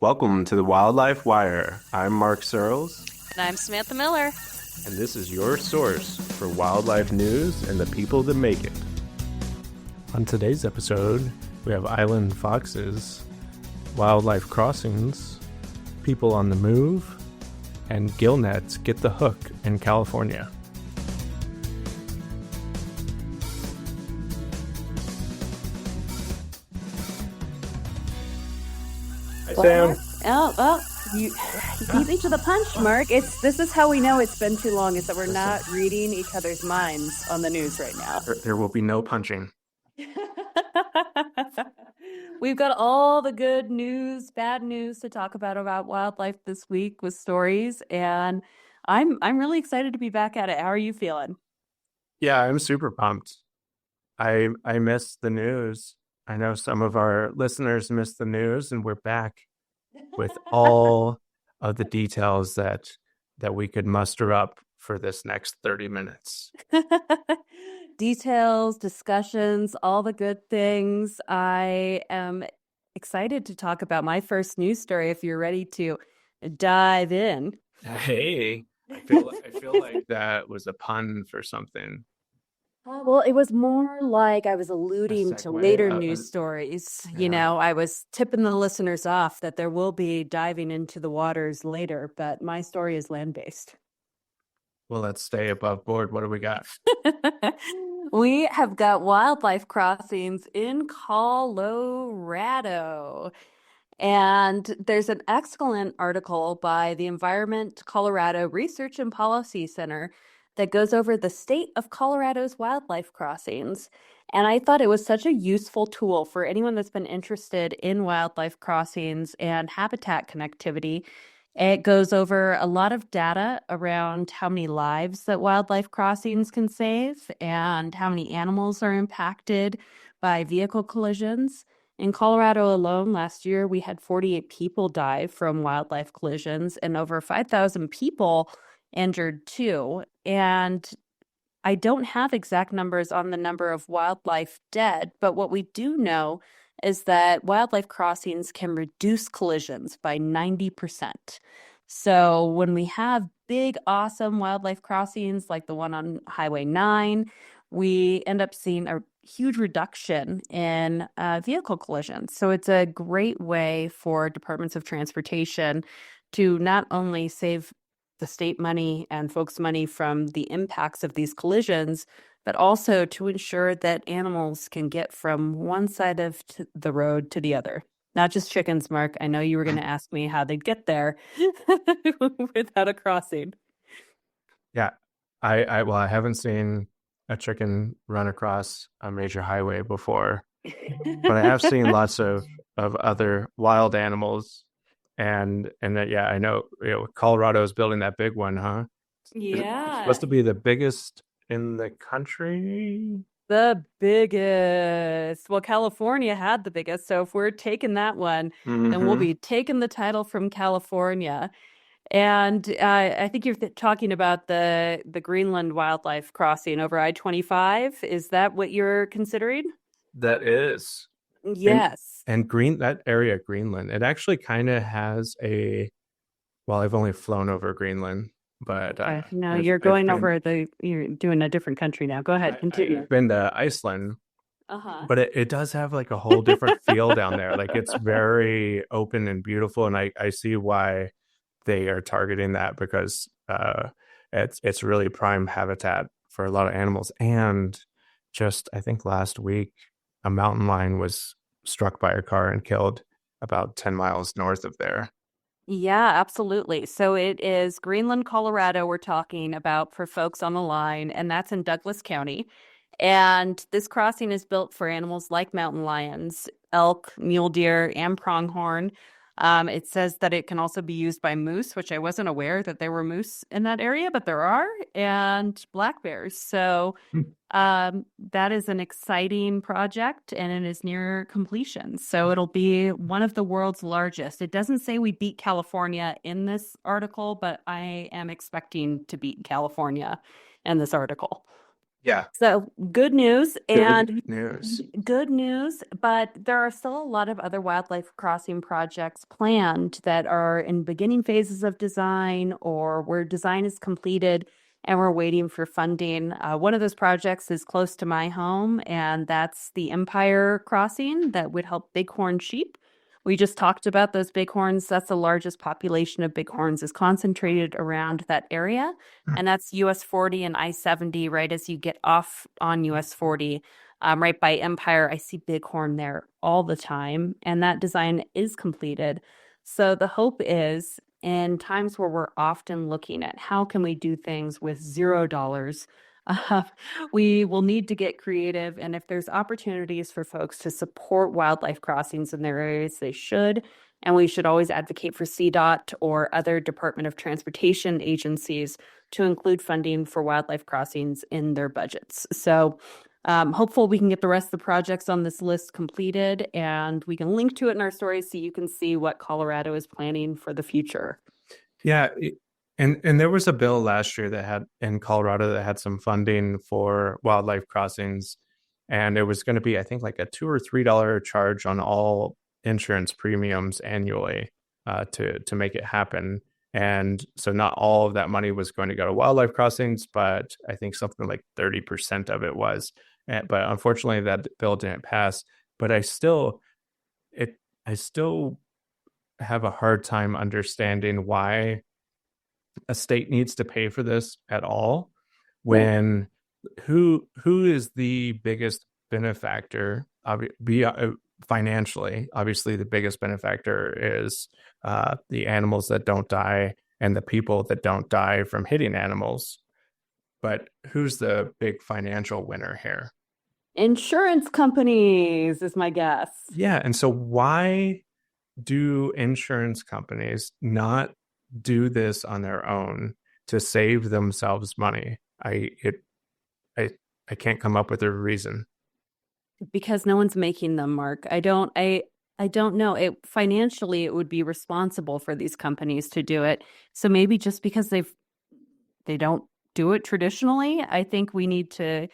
Welcome to the Wildlife Wire. I'm Mark Searles, And I'm Samantha Miller. and this is your source for wildlife news and the people that make it. On today's episode, we have Island Foxes, Wildlife Crossings, People on the Move, and gillnets get the hook in California. Hi, Sam. You beat me to the punch, Mark. This is how we know it's been too long, is that we're not reading each other's minds on the news right now. There will be no punching. We've got all the good news, bad news to talk about wildlife this week with stories, and I'm really excited to be back at it. How are you feeling? Yeah, I'm super pumped. I missed the news. I know some of our listeners missed the news, and we're back with all of the details that we could muster up for this next 30 minutes. Details, discussions, all the good things. I am excited to talk about my first news story if you're ready to dive in. Hey, I feel like that was a pun for something. Well, it was more like I was alluding to segue, later news stories. yeah. I was tipping the listeners off that there will be diving into the waters later, but my story is land-based. Well, let's stay above board. What do we got? We have got wildlife crossings in Colorado. And there's an excellent article by the Environment Colorado Research and Policy Center that goes over the state of Colorado's wildlife crossings. And I thought it was such a useful tool for anyone that's been interested in wildlife crossings and habitat connectivity. It goes over a lot of data around how many lives that wildlife crossings can save and how many animals are impacted by vehicle collisions. In Colorado alone, last year, we had 48 people die from wildlife collisions and over 5,000 people injured too. And I don't have exact numbers on the number of wildlife dead, but what we do know is that wildlife crossings can reduce collisions by 90%. So when we have big, awesome wildlife crossings like the one on Highway 9, we end up seeing a huge reduction in vehicle collisions. So it's a great way for departments of transportation to not only save the state money and folks' money from the impacts of these collisions, but also to ensure that animals can get from one side of the road to the other. Not just chickens, Mark. I know you were going to ask me how they'd get there without a crossing. Yeah, I haven't seen a chicken run across a major highway before, but I have seen lots of other wild animals, and that, yeah, I know, Colorado is building that big one, huh? Yeah. It's supposed to be the biggest in the country. The biggest. Well, California had the biggest. So if we're taking that one, then we'll be taking the title from California. And I think you're talking about the Greenland wildlife crossing over I-25. Is that what you're considering? That is. Yes. And that area, Greenland, it actually kind of has well, I've only flown over Greenland, but no, you're doing a different country now. Go ahead, continue. I've been to Iceland, Uh-huh. but it does have like a whole different feel down there. Like, it's very open and beautiful, and I see why they are targeting that, because it's really prime habitat for a lot of animals. And just, I think last week, a mountain lion was struck by a car and killed about 10 miles north of there. Yeah, absolutely. So it is Greenland, Colorado, we're talking about for folks on the line, and that's in Douglas County. And this crossing is built for animals like mountain lions, elk, mule deer, and pronghorn. It says that it can also be used by moose, which I wasn't aware that there were moose in that area, but there are, and black bears. So that is an exciting project, and it is near completion. So it'll be one of the world's largest. It doesn't say we beat California in this article, but I am expecting to beat California in this article. Yeah. So good news Good and news. good news, but there are still a lot of other wildlife crossing projects planned that are in beginning phases of design or where design is completed and we're waiting for funding. One of those projects is close to my home, and that's the Empire Crossing that would help bighorn sheep. We just talked about those bighorns. That's the largest population of bighorns is concentrated around that area. And that's US 40 and I-70 right as you get off on US 40. Right by Empire, I see bighorn there all the time, and that design is completed. So the hope is in times where we're often looking at how can we do things with $0, uh, we will need to get creative. And if there's opportunities for folks to support wildlife crossings in their areas, they should. And we should always advocate for CDOT or other Department of Transportation agencies to include funding for wildlife crossings in their budgets. So hopeful we can get the rest of the projects on this list completed, and we can link to it in our stories so you can see what Colorado is planning for the future. Yeah, and there was a bill last year that had in Colorado that had some funding for wildlife crossings, and it was going to be, I think, like a $2 or $3 charge on all insurance premiums annually to make it happen. And so not all of that money was going to go to wildlife crossings, but I think something like 30% of it was. But unfortunately, that bill didn't pass. But I still have a hard time understanding why a state needs to pay for this at all when who is the biggest benefactor financially. Obviously the biggest benefactor is the animals that don't die and the people that don't die from hitting animals, but who's the big financial winner here? Insurance companies is my guess. Yeah, and so why do insurance companies not do this on their own to save themselves money? I I can't come up with a reason. Because no one's making them, Mark. I don't know. It financially it would be responsible for these companies to do it. So maybe just because they don't do it traditionally, I think we need to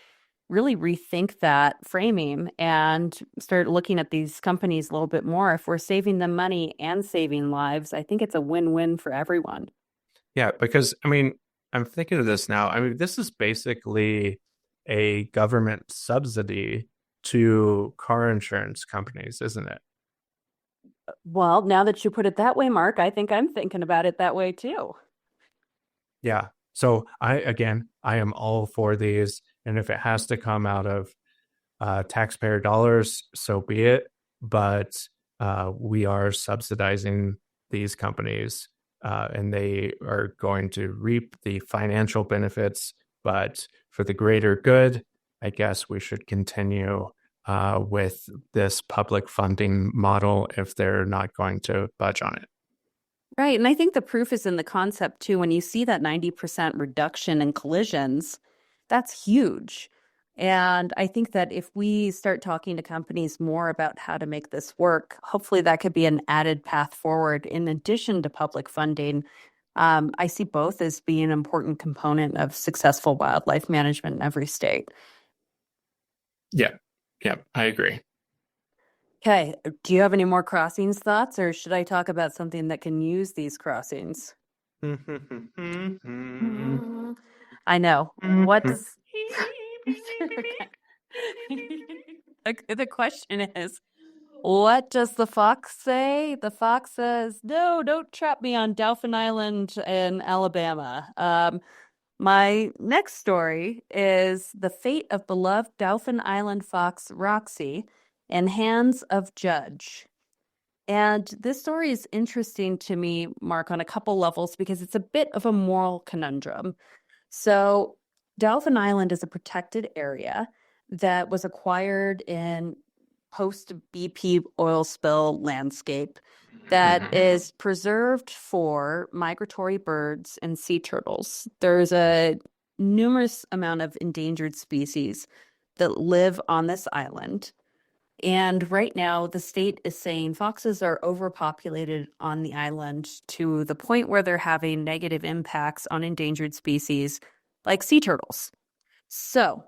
really rethink that framing and start looking at these companies a little bit more. If we're saving them money and saving lives, I think it's a win-win for everyone. Yeah, because I mean, I'm thinking of this now. I mean, this is basically a government subsidy to car insurance companies, isn't it? Well, now that you put it that way, Mark, I think I'm thinking about it that way too. Yeah. So I am all for these, and if it has to come out of taxpayer dollars, so be it. But we are subsidizing these companies, and they are going to reap the financial benefits. But for the greater good, I guess we should continue with this public funding model if they're not going to budge on it. Right. And I think the proof is in the concept too. When you see that 90% reduction in collisions, that's huge. And I think that if we start talking to companies more about how to make this work, hopefully that could be an added path forward in addition to public funding. I see both as being an important component of successful wildlife management in every state. Yeah. Yeah, I agree. Okay, do you have any more crossings thoughts, or should I talk about something that can use these crossings? I know. What does the question is, what does the fox say? The fox says, "No, don't trap me on Dauphin Island in Alabama." My next story is the fate of beloved Dauphin Island fox Roxy in hands of judge. And this story is interesting to me, Mark, on a couple levels because it's a bit of a moral conundrum. So, Dauphin Island is a protected area that was acquired in post BP oil spill landscape that is preserved for migratory birds and sea turtles. There's a numerous amount of endangered species that live on this island. And right now, the state is saying foxes are overpopulated on the island to the point where they're having negative impacts on endangered species like sea turtles. So,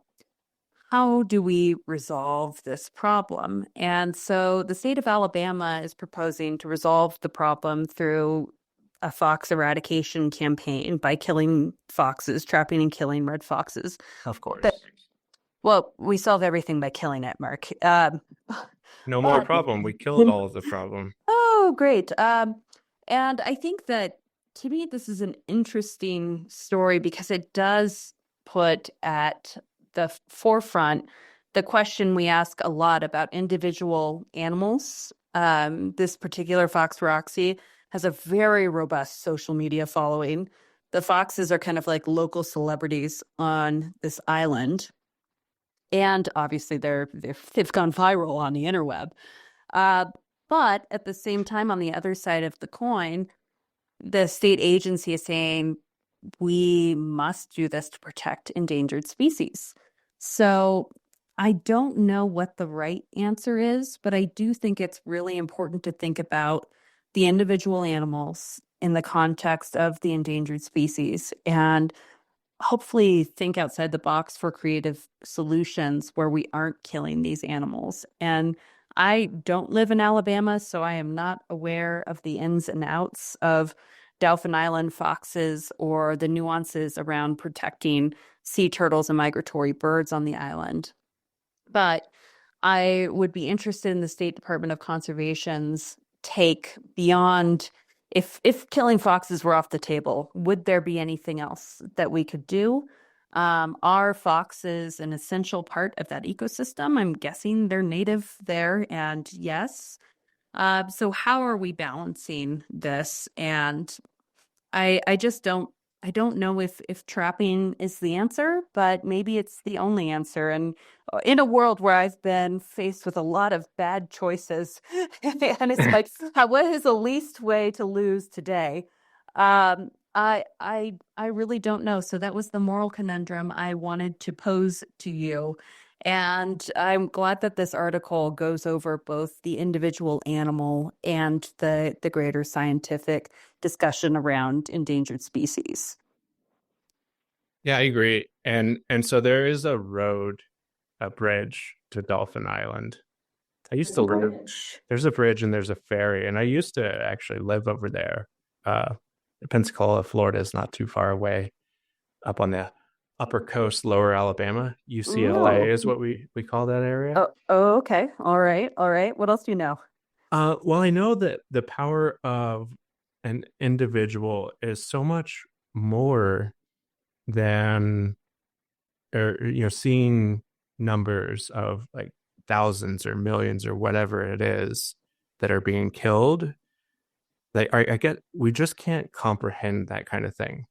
how do we resolve this problem? And so the state of Alabama is proposing to resolve the problem through a fox eradication campaign by killing foxes, trapping and killing red foxes. Of But, course. well, we solve everything by killing it, Mark. No more But problem. We killed all of the problem. oh, great. And I think that to me, this is an interesting story because it does put at the forefront the question we ask a lot about individual animals. This particular fox, Roxy, has a very robust social media following. The foxes are kind of like local celebrities on this island. And obviously, they've gone viral on the interweb. Uh, but at the same time, on the other side of the coin, the state agency is saying we must do this to protect endangered species. So I don't know what the right answer is, but I do think it's really important to think about the individual animals in the context of the endangered species and hopefully think outside the box for creative solutions where we aren't killing these animals. And I don't live in Alabama, so I am not aware of the ins and outs of Dauphin Island foxes or the nuances around protecting sea turtles and migratory birds on the island. But I would be interested in the State Department of Conservation's take beyond if killing foxes were off the table, would there be anything else that we could do? Are foxes an essential part of that ecosystem? I'm guessing they're native there, and yes. So how are we balancing this? And I just don't know if trapping is the answer, but maybe it's the only answer. And in a world where I've been faced with a lot of bad choices, and it's like, what is the least way to lose today? I really don't know. So that was the moral conundrum I wanted to pose to you. And I'm glad that this article goes over both the individual animal and the greater scientific discussion around endangered species. Yeah, I agree. And so there is a road, a bridge to Dolphin Island. I used to live. There's a bridge and there's a ferry, and I used to actually live over there. Uh, Pensacola, Florida is not too far away, up on the upper coast, lower Alabama. UCLA Oh, is what we call that area. oh, okay. All right. All right. What else do you know? Well, I know that the power of an individual is so much more than, or seeing numbers of like thousands or millions or whatever it is that are being killed. Like I get, we just can't comprehend that kind of thing,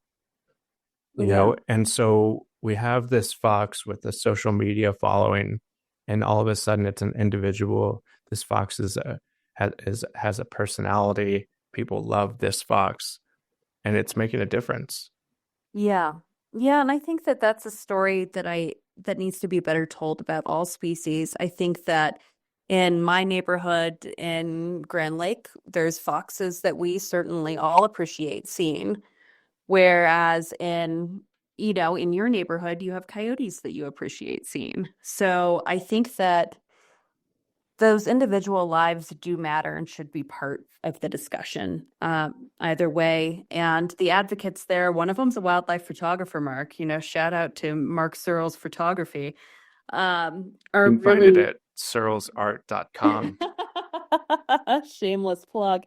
Yeah. and so we have this fox with a social media following, and all of a sudden it's an individual. This fox has a personality. People love this fox, and it's making a difference. Yeah. Yeah, and I think that that's a story that needs to be better told about all species. I think that in my neighborhood in Grand Lake, there's foxes that we certainly all appreciate seeing. Whereas in your neighborhood, you have coyotes that you appreciate seeing. So I think that those individual lives do matter and should be part of the discussion, either way. And the advocates there, one of them's a wildlife photographer, Mark. Shout out to Mark Searles Photography. Are You can find it really at searlesart.com. shameless plug.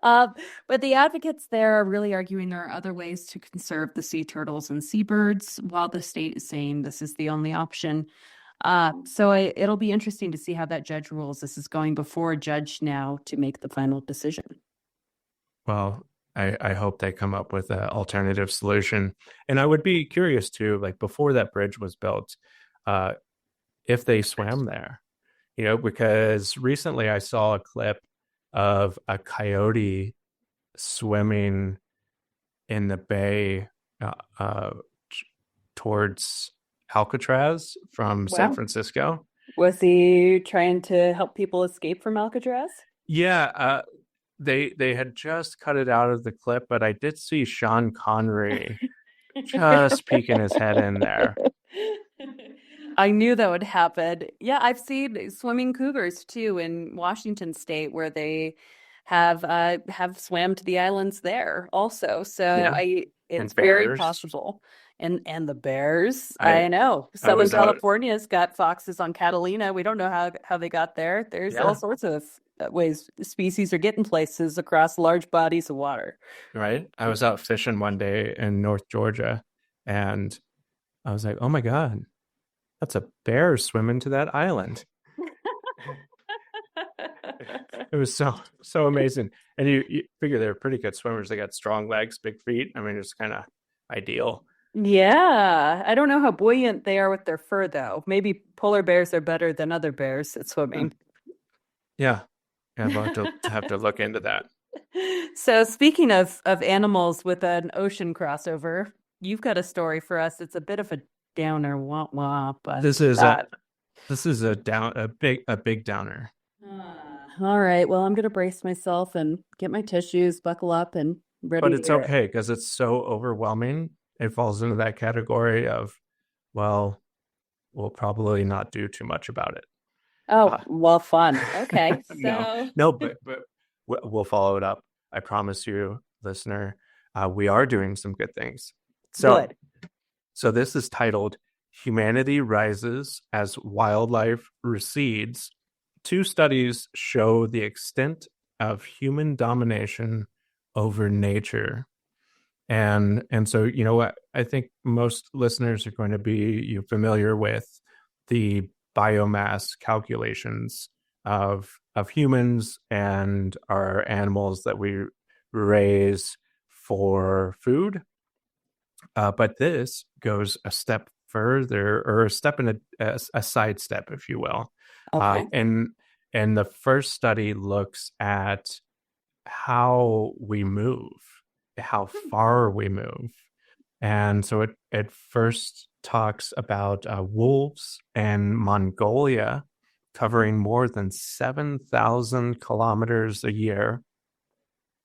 Um, but the advocates there are really arguing there are other ways to conserve the sea turtles and seabirds, while the state is saying this is the only option. So it'll be interesting to see how that judge rules. This is going before a judge now to make the final decision. Well, I hope they come up with an alternative solution. And I would be curious too, like before that bridge was built, uh, if they swam there, because recently I saw a clip of a coyote swimming in the bay towards Alcatraz from San Wow. Francisco. Was he trying to help people escape from Alcatraz? Yeah, they had just cut it out of the clip, but I did see Sean Connery just peeking his head in there. I knew that would happen. Yeah, I've seen swimming cougars too in Washington State where they have swam to the islands there also. So Yeah. it's And very bears. possible. And the bears, I I know. I Southern was out. California's got foxes on Catalina. We don't know how they got there. There's all Yeah. sorts of ways species are getting places across large bodies of water. Right. I was out fishing one day in North Georgia, and I was like, oh my God, that's a bear swimming to that island. It was so amazing. And you figure they're pretty good swimmers. They got strong legs, big feet. I mean, it's kind of ideal. Yeah, I don't know how buoyant they are with their fur, though. Maybe polar bears are better than other bears at Hmm. swimming. Yeah. Yeah, I'll have to look into that. So, speaking of animals with an ocean crossover, you've got a story for us. It's a bit of a downer, wah wah, but This is a that. this is a big downer. All right, well, I'm gonna brace myself and get my tissues, buckle up, and ready But to it's hear it. okay because it's so overwhelming. It falls into that category of, well, we'll probably not do too much about it. Oh, Uh, well, fun. Okay, no, so no, but we'll follow it up. I promise you, listener. We are doing some good things. So, good. so this is titled "Humanity Rises as Wildlife Recedes." Two studies show the extent of human domination over nature. And so, what I think most listeners are going to be familiar with the biomass calculations of humans and our animals that we raise for food. But this goes a step further, or a step in a side step, if you will. Okay. And the first study looks at how we move, how far we move. And so it first talks about wolves and Mongolia covering more than 7,000 kilometers a year.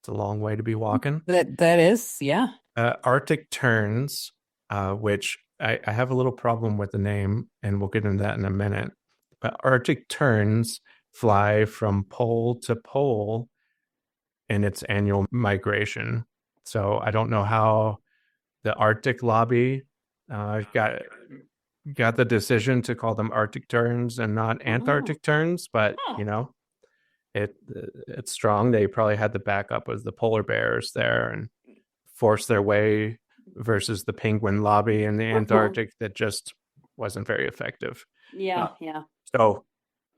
It's a long way to be walking. That is, yeah. Arctic terns, which I have a little problem with the name, and we'll get into that in a minute. But Arctic terns fly from pole to pole in its annual migration. So I don't know how the Arctic lobby got the decision to call them Arctic terns and not Oh. Antarctic terns, but Huh. it's strong. They probably had the backup of the polar bears there and forced their way versus the penguin lobby in the Antarctic that just wasn't very effective. Yeah, Uh, yeah. so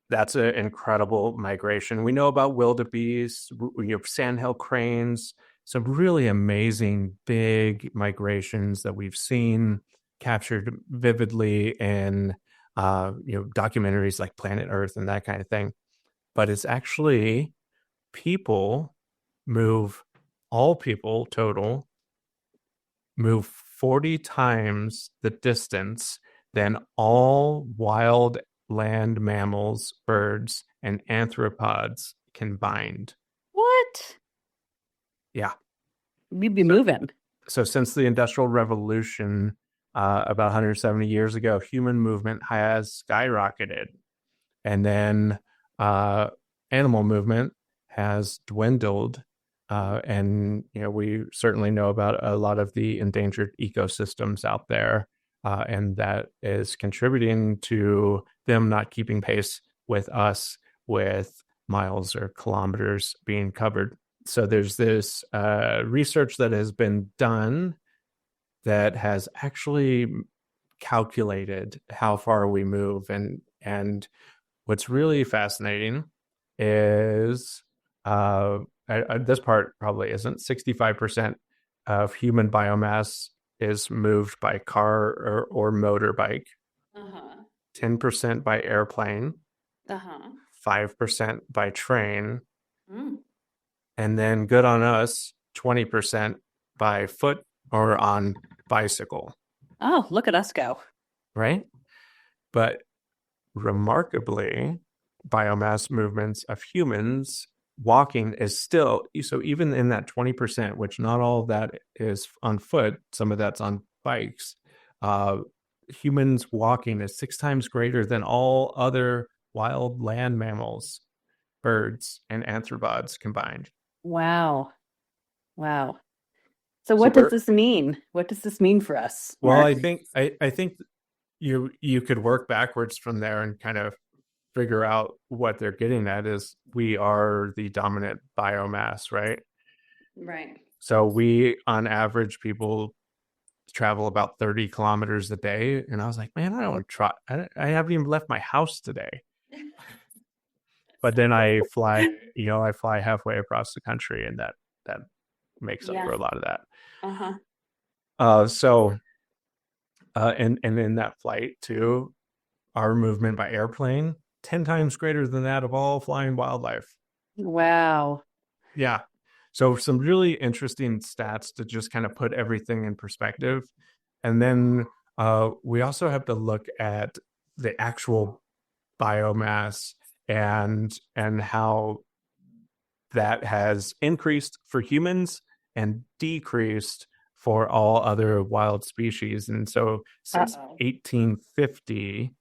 that's an incredible migration. We know about wildebeest, sandhill cranes, some really amazing big migrations that we've seen captured vividly in documentaries like Planet Earth and that kind of thing. But it's actually people move, all people total move 40 times the distance than all wild land mammals, birds, and anthropods combined. What? Yeah. We'd be moving. So since the Industrial Revolution, about 170 years ago, human movement has skyrocketed. And then animal movement has dwindled. And we certainly know about a lot of the endangered ecosystems out there, and that is contributing to them not keeping pace with us with miles or kilometers being covered. So there's this research that has been done that has actually calculated how far we move, and what's really fascinating is this part probably isn't. 65% of human biomass is moved by car or motorbike, Uh-huh. 10% by airplane, Uh-huh. 5% by train, Mm. and then good on us, 20% by foot or on bicycle, Oh, look at us go. right? But remarkably, biomass movements of humans walking is still, so even in that 20%, which not all of that is on foot, some of that's on bikes, humans walking is 6 times greater than all other wild land mammals, birds, and arthropods combined. Wow. Wow. So So what does we're this mean? What does this mean for us, well, Mark? I think you could work backwards from there and kind of figure out what they're getting at is we are the dominant biomass, right? Right. So we, on average, people travel about 30 kilometers a day. And I was like, man, I don't try. I haven't even left my house today. But then I fly halfway across the country, and that makes up Yeah. for a lot of that. Uh-huh. So and in that flight too, our movement by airplane 10 times greater than that of all flying wildlife. Wow. Yeah. So some really interesting stats to just kind of put everything in perspective. And then we also have to look at the actual biomass and how that has increased for humans and decreased for all other wild species. And so since Uh-oh. 1850,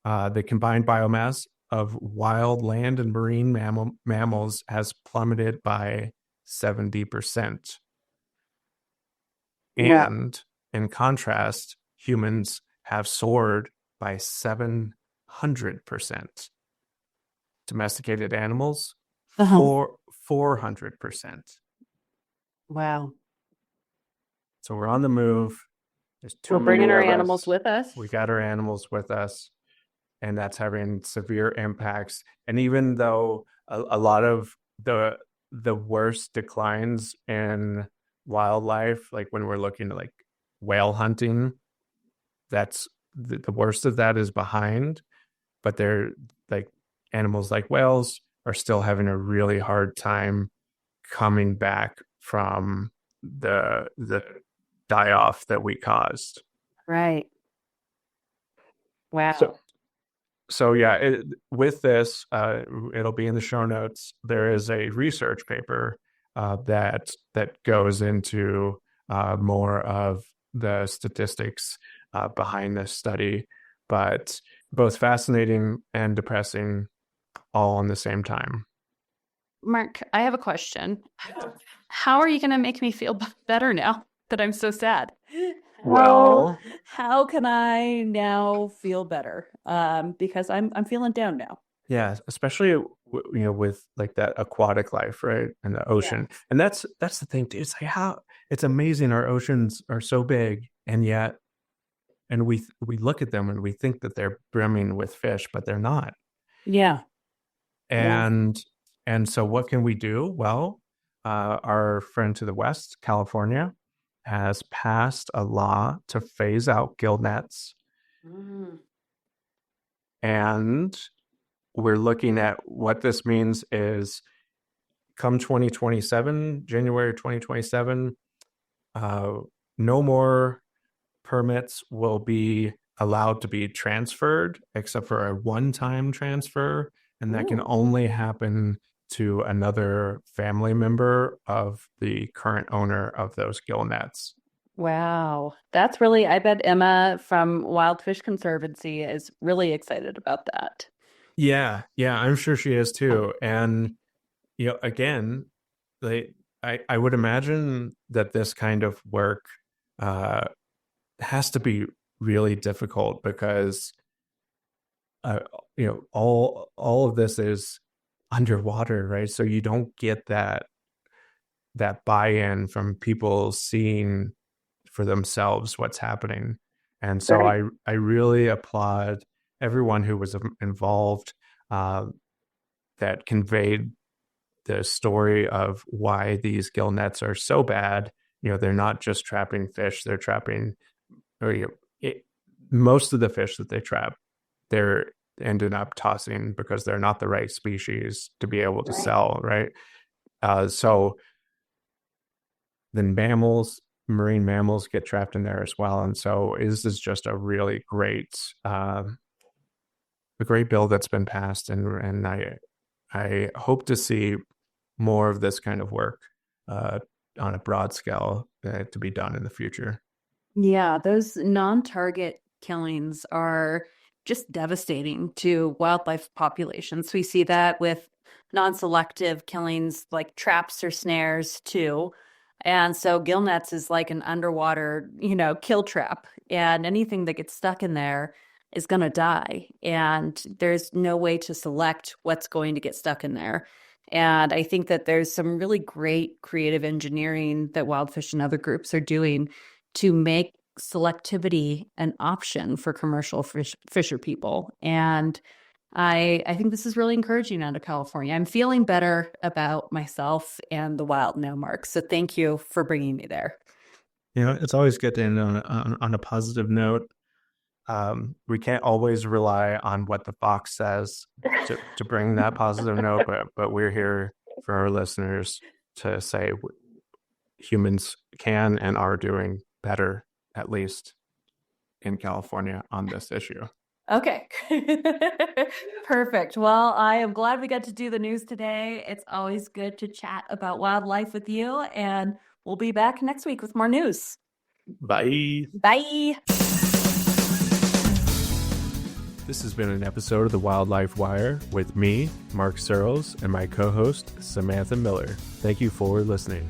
the combined biomass of wild land and marine mammals has plummeted by 70%. Wow. And in contrast, humans have soared by 700%. Domesticated animals, Uh-huh. 400%. Wow. So we're on the move. There's too We're bringing many our of animals us. with us. We got our animals with us, and that's having severe impacts. And even though a lot of the worst declines in wildlife, like when we're looking at like whale hunting, that's the worst of that is behind. But they're like animals like whales are still having a really hard time coming back from the die off that we caused. Right. Wow. So yeah, with this, it'll be in the show notes. There is a research paper that goes into more of the statistics behind this study, but both fascinating and depressing all on the same time. Mark, I have a question. How are you going to make me feel better now that I'm so sad? Well, How can I now feel better? Because I'm feeling down now. yeah, especially with like that aquatic life, right, and the ocean, and that's the thing too. It's like how it's amazing our oceans are so big, and yet, and we look at them and we think that they're brimming with fish, but they're not. Yeah. Yeah. And so what can we do? Well, our friend to the west, California, has passed a law to phase out gill nets, Mm. and we're looking at what this means is come 2027, January 2027, no more permits will be allowed to be transferred except for a one-time transfer, and that can Ooh. only happen to another family member of the current owner of those gill nets. Wow. That's really, I bet Emma from Wild Fish Conservancy is really excited about that. Yeah, yeah, I'm sure she is too. And again, they I would imagine that this kind of work uh, has to be really difficult because uh, all of this is underwater, right? So you don't get that buy-in from people seeing for themselves what's happening. And so Right. I really applaud everyone who was involved uh, that conveyed the story of why these gill nets are so bad. They're not just trapping fish; they're trapping, or most of the fish that they trap, they're ended up tossing because they're not the right species to be able to sell, right? So then marine mammals get trapped in there as well. And so this is just a really a great bill that's been passed, and I hope to see more of this kind of work on a broad scale to be done in the future. Yeah, those non-target killings are just devastating to wildlife populations. We see that with non-selective killings like traps or snares too. And so gill nets is like an underwater, kill trap. And anything that gets stuck in there is going to die. And there's no way to select what's going to get stuck in there. And I think that there's some really great creative engineering that Wildfish and other groups are doing to make selectivity an option for commercial fisher people. And I think this is really encouraging out of California. I'm feeling better about myself and the wild now, Mark. So thank you for bringing me there. It's always good to end on a positive note. We can't always rely on what the fox says to bring that positive note, but we're here for our listeners to say humans can and are doing better, at least in California, on this issue. Okay. Perfect. Well, I am glad we got to do the news today. It's always good to chat about wildlife with you, and we'll be back next week with more news. Bye. Bye. This has been an episode of the Wildlife Wire with me, Mark Searles, and my co-host, Samantha Miller. Thank you for listening.